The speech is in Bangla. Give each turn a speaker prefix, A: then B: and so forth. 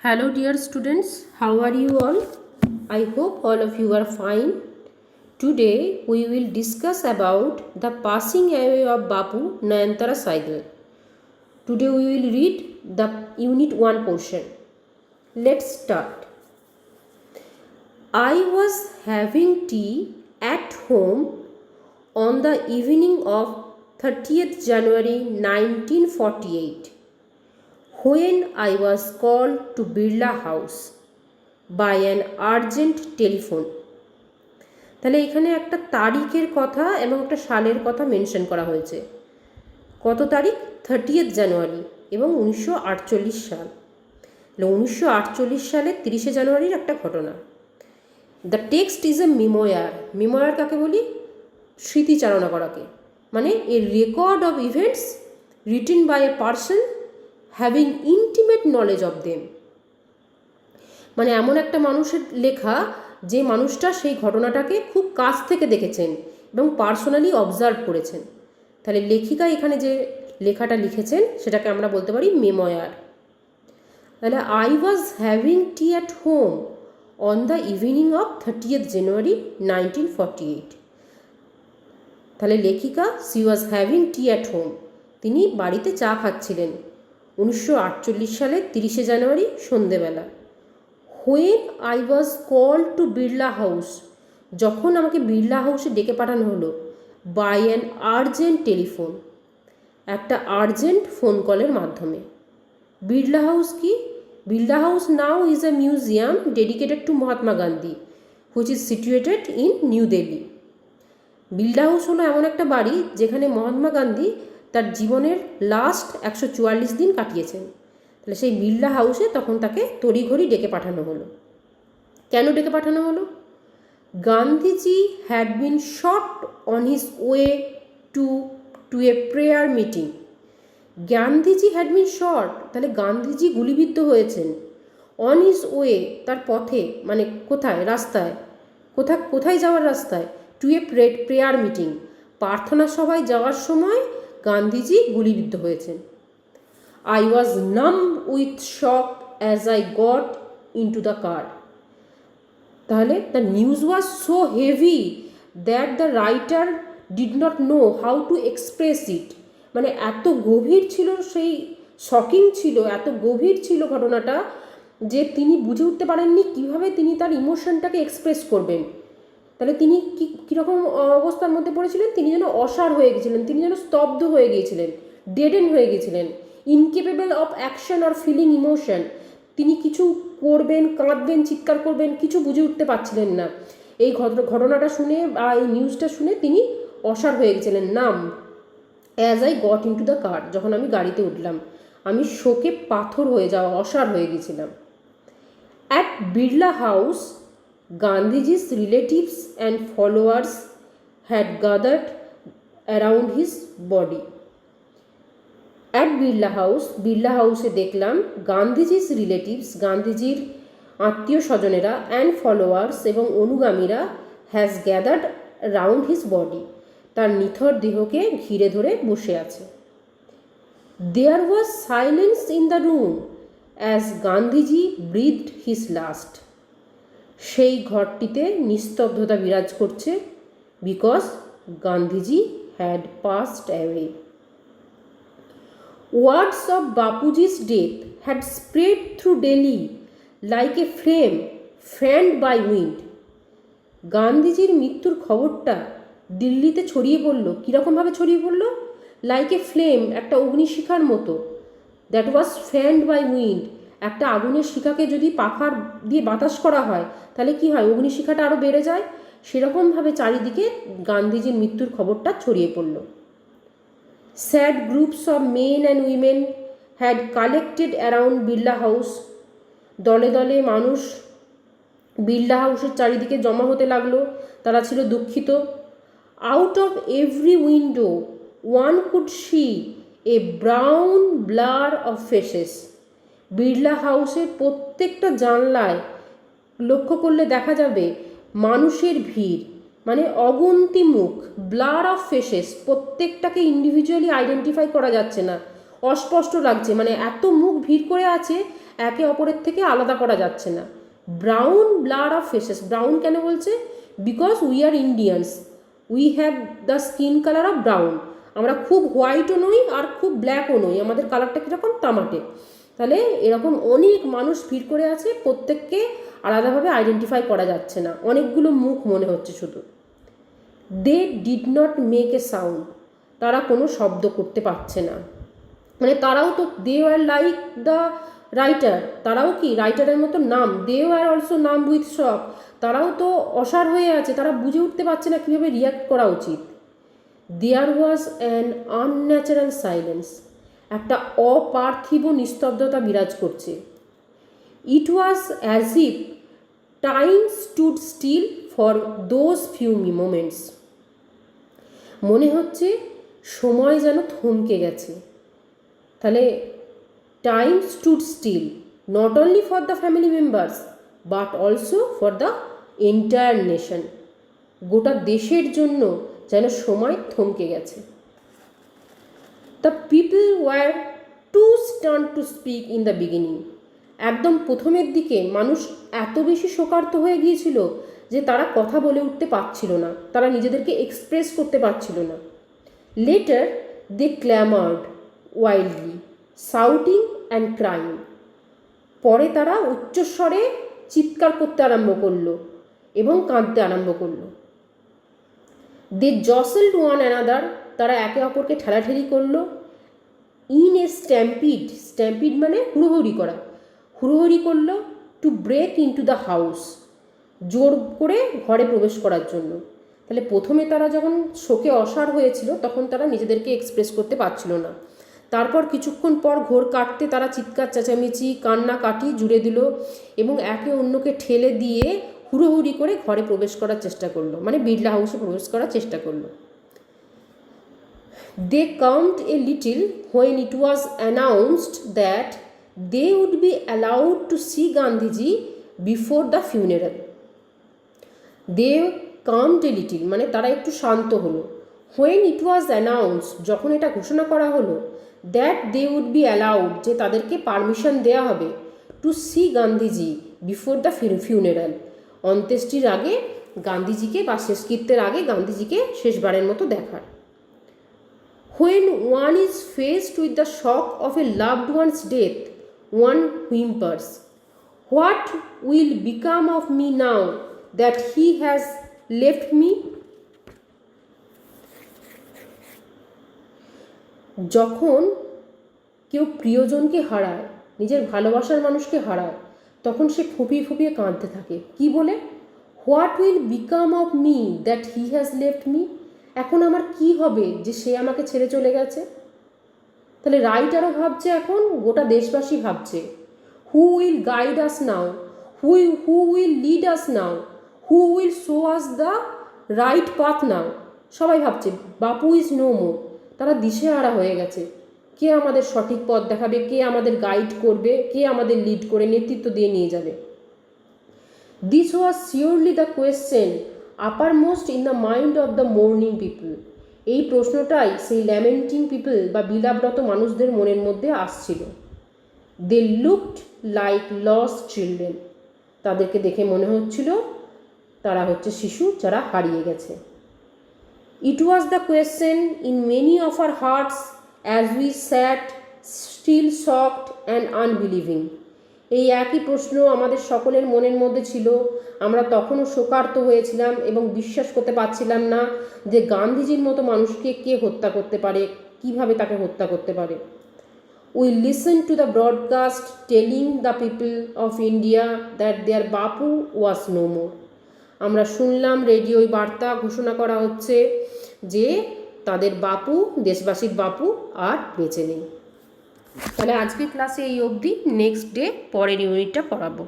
A: Hello, dear students. How are you all? I hope all of you are fine. Today we will discuss about the passing away of Bapu Nayantara Saigal. Today we will read the Unit 1 portion. Let's start. I was having tea at home on the evening of 30th January 1948 when I was called to Birla House by an urgent telephone. তাহলে এখানে একটা তারিখের কথা এবং একটা সালের কথা মেনশন করা হয়েছে। কত তারিখ? 30th জানুয়ারি এবং 1948 সাল। 1948 সালে 30শে জানুয়ারির একটা ঘটনা। The text is a memoir. Memoir কাকে বলি? স্মৃতিচারণা করাকে, মানে a record of events written by a person having intimate knowledge of them. মানে এমন একটা মানুষের লেখা যে মানুষটা সেই ঘটনাটাকে খুব কাছ থেকে দেখেছেন এবং পার্সোনালি অবজার্ভ করেছেন। তাহলে লেখিকা এখানে যে লেখাটা লিখেছেন সেটাকে আমরা বলতে পারি মেমোয়ার। তাহলে I was having tea at home on the evening of 30th January 1948। তাহলে লেখিকা she was having tea at home, তিনি বাড়িতে চা খাচ্ছিলেন 1948 সালের 30শে জানুয়ারি সন্ধেবেলা। When I was call to Birla house, যখন আমাকে বিড়লা হাউসে ডেকে পাঠানো হলো বাই অ্যান আর্জেন্ট টেলিফোন, একটা আর্জেন্ট ফোন কলের মাধ্যমে। বিড়লা হাউস কি? Birla house now is a museum dedicated to Mahatma Gandhi which is situated in new Delhi. Birla house হলো এমন একটা বাড়ি যেখানে মহাত্মা গান্ধী তার জীবনের লাস্ট 144 দিন কাটিয়েছেন। তাহলে সেই বিড়লা হাউসে তখন তাকে তড়িঘড়ি ডেকে পাঠানো হলো। কেন ডেকে পাঠানো হলো? Gandhiji had been shot on his way to a prayer meeting. Gandhiji had been shot, তাহলে গান্ধীজি গুলিবিদ্ধ হয়েছেন। অন হিজ ওয়ে, তার পথে, মানে কোথায়? রাস্তায়। কোথায় যাওয়ার রাস্তায়? টু এ প্রেয়ার মিটিং, প্রার্থনা সভায় যাওয়ার সময় গান্ধীজি গুলিবিদ্ধ হয়েছেন। I was numb with shock as I got into the car. তাহলে the news was so heavy that the writer did not know how to express it. মানে এত গভীর ছিল, সেই শকিং ছিল, এত গভীর ছিল ঘটনাটা যে তিনি বুঝে উঠতে পারেননি কীভাবে তিনি তার ইমোশনটাকে এক্সপ্রেস করবেন। তাহলে তিনি কীরকম অবস্থার মধ্যে পড়েছিলেন? তিনি যেন অসাড় হয়ে গেছিলেন, তিনি যেন স্তব্ধ হয়ে গিয়েছিলেন, ডেডেন হয়ে গিয়েছিলেন, incapable of action or feeling emotion. তিনি কিছু করবেন, কাঁদবেন, চিৎকার করবেন, কিছু বুঝে উঠতে পারছিলেন না। এই ঘটনাটা শুনে বা এই নিউজটা শুনে তিনি অসাড় হয়ে গেছিলেন, নাম। As I got in to the car, যখন আমি গাড়িতে উঠলাম আমি শোকে পাথর হয়ে যাওয়া, অসাড় হয়ে গেছিলাম। At Birla house Gandhiji's relatives and followers had gathered around his body. At Birla House, Birla হাউসে দেখলাম গান্ধীজির রিলেটিভস, গান্ধীজির আত্মীয় স্বজনেরা, অ্যান্ড ফলোয়ার্স এবং অনুগামীরা, has gathered round his body, তার নিথর দেহকে ঘিরে ধরে বসে আছে। There was silence in the room as Gandhiji breathed his last. সেই ঘরটিতে নিস্তব্ধতা বিরাজ করছে, because Gandhiji had passed away. Words of Bapuji's death had spread through Delhi like a flame fanned by wind. গান্ধীজির মৃত্যুর খবরটা দিল্লিতে ছড়িয়ে পড়লো। কীরকমভাবে ছড়িয়ে পড়লো? লাইক এ ফ্লেম, একটা অগ্নিশিখার মতো। That was fanned by wind. একটা আগুনের শিখাকে যদি পাখার দিয়ে বাতাস করা হয় তাহলে কি হয়? অগ্নিশিখাটা আরও বেড়ে যায়। সেরকমভাবে চারিদিকে গান্ধীজির মৃত্যুর খবরটা ছড়িয়ে পড়ল। Sad groups of men and women had collected around Birla house. দলে দলে মানুষ বিড়লা হাউসের চারিদিকে জমা হতে লাগলো, তারা ছিল দুঃখিত। Out of every window one could see a brown blur of faces. Birla হাউসের প্রত্যেকটা জানলায় লক্ষ্য করলে দেখা যাবে মানুষের ভিড়, মানে অগুন্তি মুখ, ব্লার অফ ফেসেস, প্রত্যেকটাকে ইন্ডিভিজুয়ালি আইডেন্টিফাই করা যাচ্ছে না, অস্পষ্ট লাগছে, মানে এত মুখ ভিড় করে আছে একে অপরের থেকে আলাদা করা যাচ্ছে না। Brown blood of faces, brown কেন বলছে? Because we are Indians, we have the skin colour of brown. আমরা খুব হোয়াইটও নই আর খুব ব্ল্যাকও নই, আমাদের কালারটা কীরকম? তামাটে। তাহলে এরকম অনেক মানুষ ভিড় করে আছে, প্রত্যেককে আলাদাভাবে আইডেন্টিফাই করা যাচ্ছে না, অনেকগুলো মুখ মনে হচ্ছে শুধু। They did not make a sound, তারা কোনো শব্দ করতে পারছে না। মানে তারাও তো, they were like the writer, তারাও কি রাইটারের মতো numb, they were also numb with shock, তারাও তো অসাড় হয়ে আছে, তারা বুঝে উঠতে পারছে না কীভাবে রিয়াক্ট করা উচিত। There was an unnatural silence, একটা অপার্থিব নিস্তব্ধতা বিরাজ করছে। It was as if time stood still for those few moments, মনে হচ্ছে সময় যেন থমকে গেছে। তাহলে time stood still not only for the family members but also for the entire nation, গোটা দেশের জন্য যেন সময় থমকে গেছে। The people were too stunned to speak in the beginning, একদম প্রথমের দিকে মানুষ এত বেশি শোকার্ত হয়ে গিয়েছিল যে তারা কথা বলে উঠতে পারছিল না, তারা নিজেদেরকে এক্সপ্রেস করতে পারছিল না। Later they clamoured wildly shouting and crying, পরে তারা উচ্চস্বরে চিৎকার করতে আরম্ভ করলো এবং কাঁদতে আরম্ভ করলো। দে জসেলড ওয়ান অ্যানাদার, তারা একে অপরকে ঠেলাঠেলি করলো। ইন এ স্ট্যাম্পিড, স্ট্যাম্পিড মানে হুড়োহুড়ি করা, হুড়োহুড়ি করলো। To break into the house, জোর করে ঘরে প্রবেশ করার জন্য। তাহলে প্রথমে তারা যখন শোকে অসাড় হয়েছিল তখন তারা নিজেদেরকে এক্সপ্রেস করতে পারছিল না, তারপর কিছুক্ষণ পর ঘোর কাটতে তারা চিৎকার চেঁচামেচি কান্নাকাটি জুড়ে দিল এবং একে অন্যকে ঠেলে দিয়ে হুড়োহুড়ি করে ঘরে প্রবেশ করার চেষ্টা করলো, মানে বিড়লা হাউসে প্রবেশ করার চেষ্টা করলো। They calmed a little when it was announced that they would be allowed to see Gandhiji before the funeral. They calmed a little মানে তারা একটু শান্ত হলো। হোয়েন ইট ওয়াজ অ্যানাউন্স, যখন এটা ঘোষণা করা হলো, that they would be allowed, যে তাদেরকে পারমিশন দেওয়া হবে, to see Gandhiji before the funeral, অন্ত্যেষ্টির আগে গান্ধীজিকে বা শেষকৃত্যের আগে গান্ধীজিকে শেষবারের মতো দেখার। When one is faced with the shock of a loved one's death, one whimpers, what will become of me now that he has left me. যখন কেউ প্রিয়জনকে হারায়, নিজের ভালোবাসার মানুষকে হারায়, তখন সে ফুপিয়ে ফুপিয়ে কাঁদতে থাকে। কি বলে? What will become of me that he has left me, এখন আমার কি হবে যে সে আমাকে ছেড়ে চলে গেছে। তাহলে রাইটারও ভাবছে, এখন গোটা দেশবাসী ভাবছে, who will guide us now, who will lead us now, who will show us the right path now. সবাই ভাবছে বাপু ইজ নো মোর, তারা দিশেহারা হয়ে গেছে, কে আমাদের সঠিক পথ দেখাবে, কে আমাদের গাইড করবে, কে আমাদের লিড করে নেতৃত্ব দিয়ে নিয়ে যাবে। This was surely the question uppermost in the mind of the mourning people, এই প্রশ্নটাই সেই ল্যামেন্টিং পিপল বা বিলাপরত মানুষদের মনের মধ্যে আসছিল। They looked like lost children, তাদেরকে দেখে মনে হচ্ছিল তারা হচ্ছে শিশু যারা হারিয়ে গেছে। It was the question in many of our hearts as we sat still shocked and unbelieving. এই একই প্রশ্ন আমাদের সকলের মনের মধ্যে ছিল, আমরা তখনও শোকার্ত হয়েছিলাম এবং বিশ্বাস করতে পারছিলাম না যে গান্ধীজির মতো মানুষকে কে হত্যা করতে পারে, কিভাবে তাকে হত্যা করতে পারে। We listened to the broadcast telling the people of India that their Bapu was no more. আমরা শুনলাম রেডিওয় বার্তা ঘোষণা করা হচ্ছে যে তাদের বাপু, দেশবাসীর বাপু আর বেঁচে নেই। তাহলে আজকের ক্লাসে এই অবধি, নেক্সট ডে পরের ইউনিটটা পড়াবো।